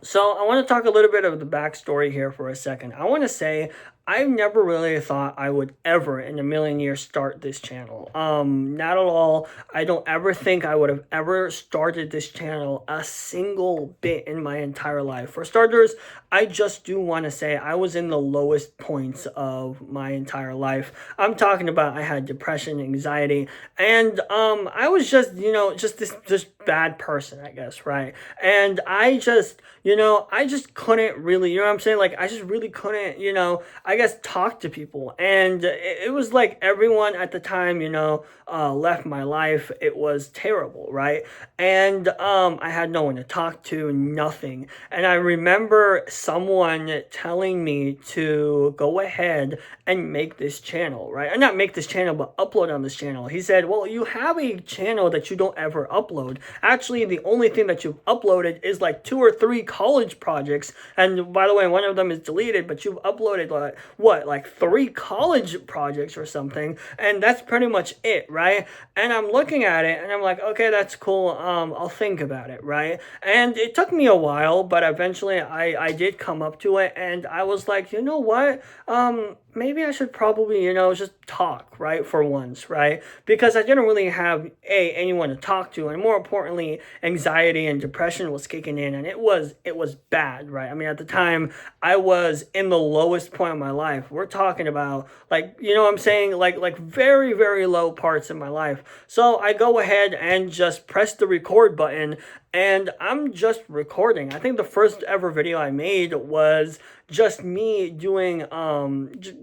So I want to talk a little bit of the backstory here for a second. I want to say I never really thought I would ever in a million years start this channel. Not at all. I don't ever think I would have ever started this channel a single bit in my entire life. For starters, I just do want to say I was in the lowest points of my entire life. I'm talking about I had depression, anxiety, and I was just, just this bad person, I guess, right? And I just couldn't really, you know what I'm saying? Like, I just really couldn't, I guess, talk to people. And it was like everyone at the time, left my life. It was terrible, right? And I had no one to talk to, nothing. And I remember someone telling me to go ahead and make this channel, right? And not make this channel, but upload on this channel. He said, well, you have a channel that you don't ever upload. Actually, the only thing that you've uploaded is like 2 or 3 college projects. And by the way, one of them is deleted, but you've uploaded like 3 college projects or something. And that's pretty much it, right? And I'm looking at it and I'm like, okay, that's cool. I'll think about it, right? And it took me a while, but eventually I did come up to it and I was like, you know what? Maybe I should probably, just talk, right, for once, right? Because I didn't really have, anyone to talk to, and more importantly, anxiety and depression was kicking in, and it was bad, right? I mean, at the time, I was in the lowest point of my life. We're talking about, like, you know what I'm saying? Like very, very low parts in my life. So I go ahead and just press the record button, and I'm just recording. I think the first ever video I made was just me doing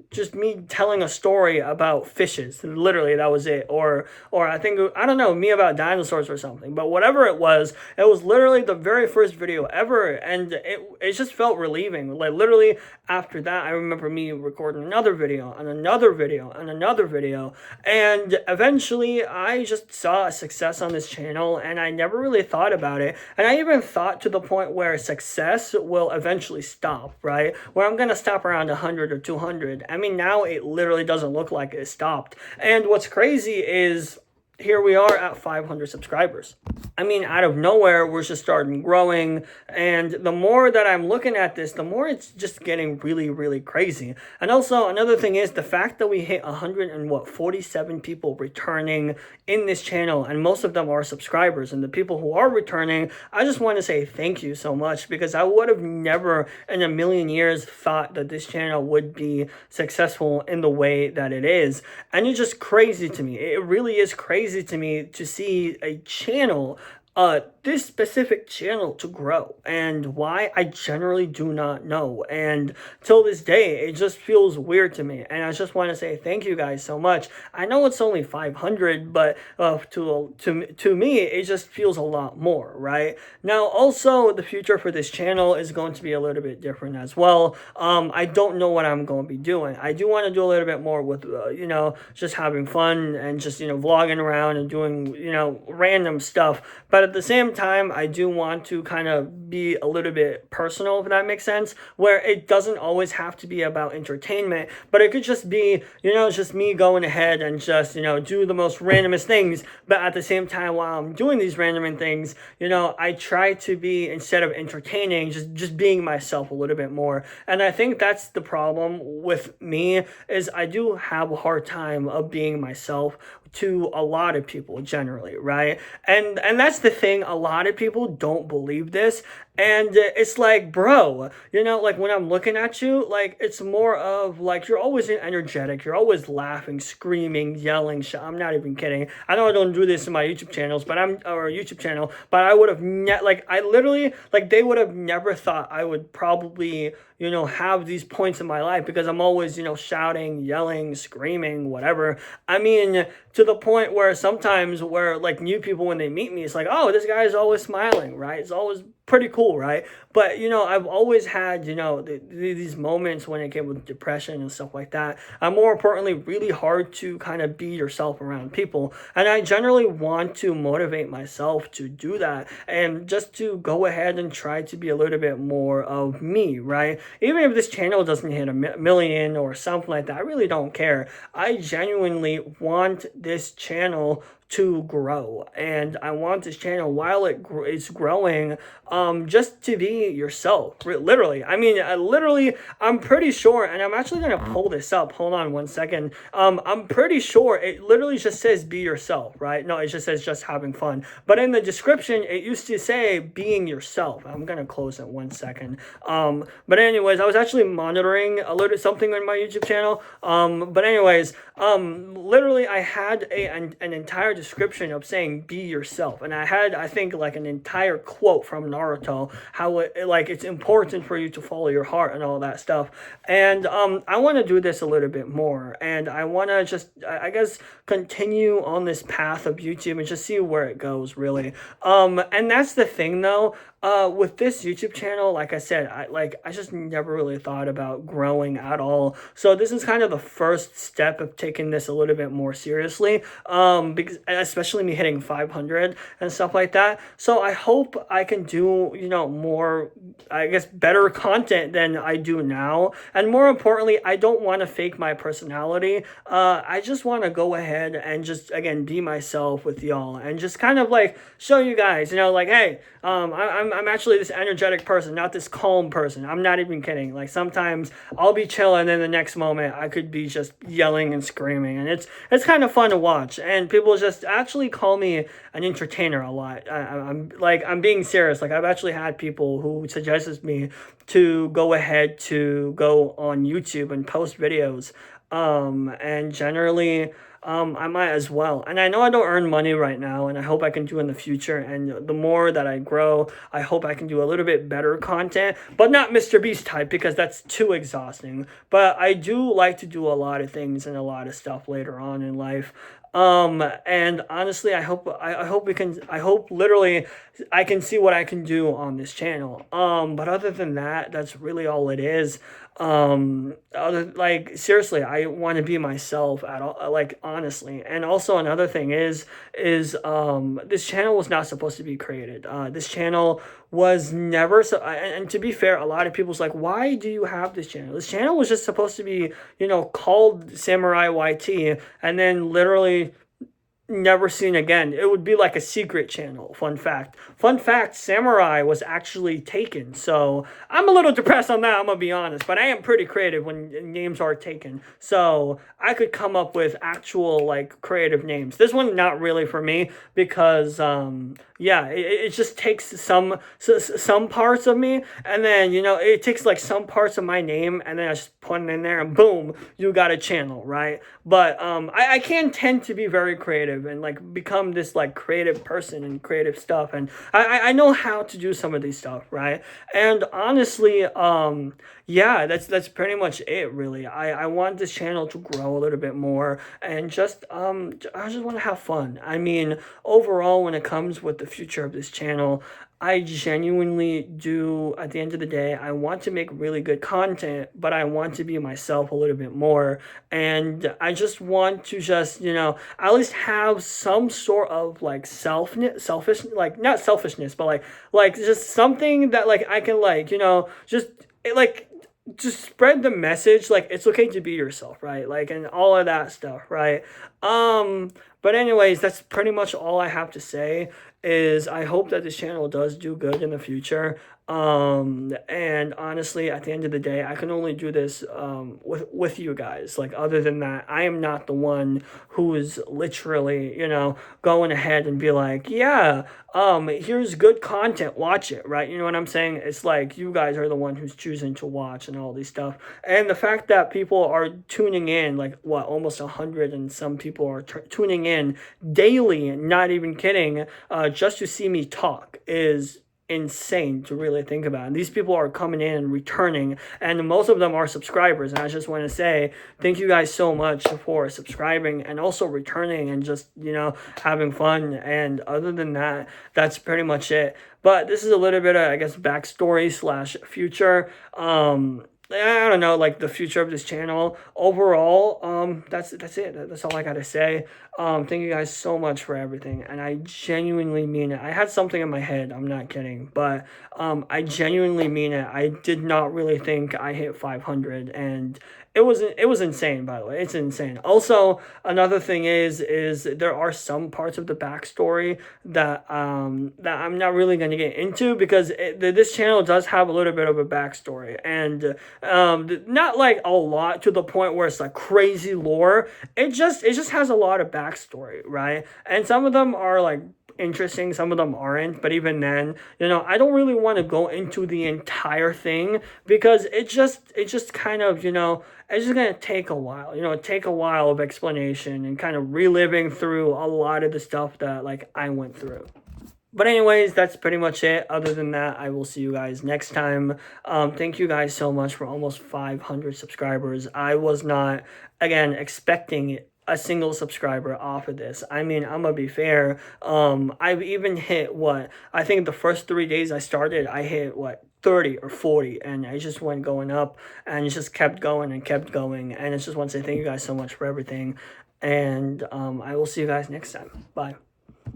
just me telling a story about fishes. Literally, that was it. Or I think, I don't know, me about dinosaurs or something. But whatever it was literally the very first video ever, and it just felt relieving. Like, literally after that, I remember me recording another video and another video and another video, and eventually I just saw a success on this channel, and I never really thought about it. And I even thought to the point where success will eventually stop, right? Where I'm gonna stop around 100 or 200. I mean, now it literally doesn't look like it stopped. And what's crazy is here we are at 500 subscribers. I mean, out of nowhere, we're just starting growing. And the more that I'm looking at this, the more it's just getting really, really crazy. And also, another thing is the fact that we hit 147 people returning in this channel, and most of them are subscribers. And the people who are returning, I just want to say thank you so much, because I would have never in a million years thought that this channel would be successful in the way that it is. And it's just crazy to me. It really is crazy to me to see a channel, this specific channel, to grow. And why, I generally do not know. And till this day, it just feels weird to me. And I just want to say thank you guys so much. I know it's only 500, but to me, it just feels a lot more, right? Now, also, the future for this channel is going to be a little bit different as well. I don't know what I'm going to be doing. I do want to do a little bit more with, just having fun and just, vlogging around and doing, random stuff. But at the same time, I do want to kind of be a little bit personal, if that makes sense, where it doesn't always have to be about entertainment, but it could just be, just me going ahead and just, do the most randomest things. But at the same time, while I'm doing these random things, I try to be, instead of entertaining, just being myself a little bit more. And I think that's the problem with me, is I do have a hard time of being myself to a lot of people generally, right? And that's the thing, a lot of people don't believe this. And it's like, bro, like, when I'm looking at you, like, it's more of like, you're always energetic, you're always laughing, screaming, yelling. I'm not even kidding. I know I don't do this in my YouTube channels, but I would have I literally, like, they would have never thought I would probably, have these points in my life, because I'm always, shouting, yelling, screaming, whatever. I mean, to the point where sometimes like, new people, when they meet me, it's like, oh, this guy is always smiling, right? It's always pretty cool, right? But, I've always had, these moments when it came with depression and stuff like that. And more importantly, really hard to kind of be yourself around people. And I generally want to motivate myself to do that, and just to go ahead and try to be a little bit more of me, right? Even if this channel doesn't hit a million or something like that, I really don't care. I genuinely want this channel to grow, and I want this channel, while it's growing, just to be yourself. Literally, I mean, literally, I'm pretty sure, and I'm actually gonna pull this up. Hold on one second. I'm pretty sure it literally just says be yourself, right? No, it just says just having fun. But in the description, it used to say being yourself. I'm gonna close it one second. But anyways, I was actually monitoring a little something on my YouTube channel. But anyways, literally, I had an entire description of saying be yourself, and I had, I think, like an entire quote from Naruto, how it's important for you to follow your heart and all that stuff. And I want to do this a little bit more, and I want to just, I guess, continue on this path of YouTube and just see where it goes, really. And that's the thing, though. With this YouTube channel, like I said, I just never really thought about growing at all. So this is kind of the first step of taking this a little bit more seriously. Because especially me hitting 500 and stuff like that. So I hope I can do, more, I guess, better content than I do now. And more importantly, I don't want to fake my personality. I just want to go ahead and just, again, be myself with y'all and just kind of like show you guys, like, hey, I'm actually this energetic person, not this calm person. I'm not even kidding. Like, sometimes I'll be chilling, and then the next moment I could be just yelling and screaming, and it's kind of fun to watch. And people just actually call me an entertainer a lot. I'm being serious. Like, I've actually had people who suggested me to go ahead to go on YouTube and post videos. And generally, I might as well. And I know I don't earn money right now, and I hope I can do in the future. And the more that I grow, I hope I can do a little bit better content, but not Mr. Beast type, because that's too exhausting. But I do like to do a lot of things and a lot of stuff later on in life. And honestly, I hope literally I can see what I can do on this channel. But other than that, that's really all it is. Seriously, I want to be myself at all, like, honestly. And also another thing is this channel was not supposed to be created. This channel was never, so, and to be fair, a lot of people's like, why do you have this channel? This channel was just supposed to be, called SameriYT, and then literally never seen again. It would be like a secret channel. Fun fact, Samurai was actually taken. So I'm a little depressed on that, I'm gonna be honest, but I am pretty creative when names are taken. So I could come up with actual, like, creative names. This one's not really for me, because yeah, it just takes some parts of me, and then, it takes like some parts of my name, and then I just put it in there, and boom, you got a channel, right? But I can tend to be very creative and, like, become this, like, creative person and creative stuff, and I know how to do some of these stuff, right? And honestly, yeah, that's pretty much it, really. I want this channel to grow a little bit more, and just I just want to have fun. I mean, overall, when it comes with the future of this channel, I genuinely do, at the end of the day, I want to make really good content, but I want to be myself a little bit more. And I just want to just, at least have some sort of, like, selfish, like, not selfishness, but like just something that, like, I can, like, just spread the message, like, it's okay to be yourself, right? Like, and all of that stuff, right? But anyways, that's pretty much all I have to say. Is I hope that this channel does do good in the future. And honestly, at the end of the day, I can only do this with you guys. Like, other than that, I am not the one who is literally, going ahead and be like, yeah, here's good content, watch it, right? You know what I'm saying? It's like, you guys are the one who's choosing to watch and all these stuff. And the fact that people are tuning in, like, what, almost 100 and some people are tuning in daily, not even kidding, just to see me talk is insane to really think about. And these people are coming in and returning, and most of them are subscribers. And I just want to say thank you guys so much for subscribing and also returning and just, having fun. And other than that, that's pretty much it. But this is a little bit of, I guess, backstory / future. I don't know, like, the future of this channel. Overall, that's it. That's all I gotta say. Thank you guys so much for everything, and I genuinely mean it. I had something in my head, I'm not kidding, but I genuinely mean it. I did not really think I hit 500, and it was insane, by the way. It's insane. Also, another thing is there are some parts of the backstory that I'm not really going to get into, because this channel does have a little bit of a backstory, and not like a lot to the point where it's like crazy lore. It just has a lot of backstory, right? And some of them are like interesting, some of them aren't, but even then, I don't really want to go into the entire thing, because it just kind of, it's just gonna take a while, take a while of explanation and kind of reliving through a lot of the stuff that like I went through. But anyways, that's pretty much it. Other than that, I will see you guys next time. Thank you guys so much for almost 500 subscribers. I was not, again, expecting a single subscriber off of this. I mean, I'm gonna be fair. I've even hit what I think the first 3 days I started, I hit what 30 or 40, and I just went going up, and it just kept going and kept going. And I just want to say thank you guys so much for everything, and I will see you guys next time. Bye.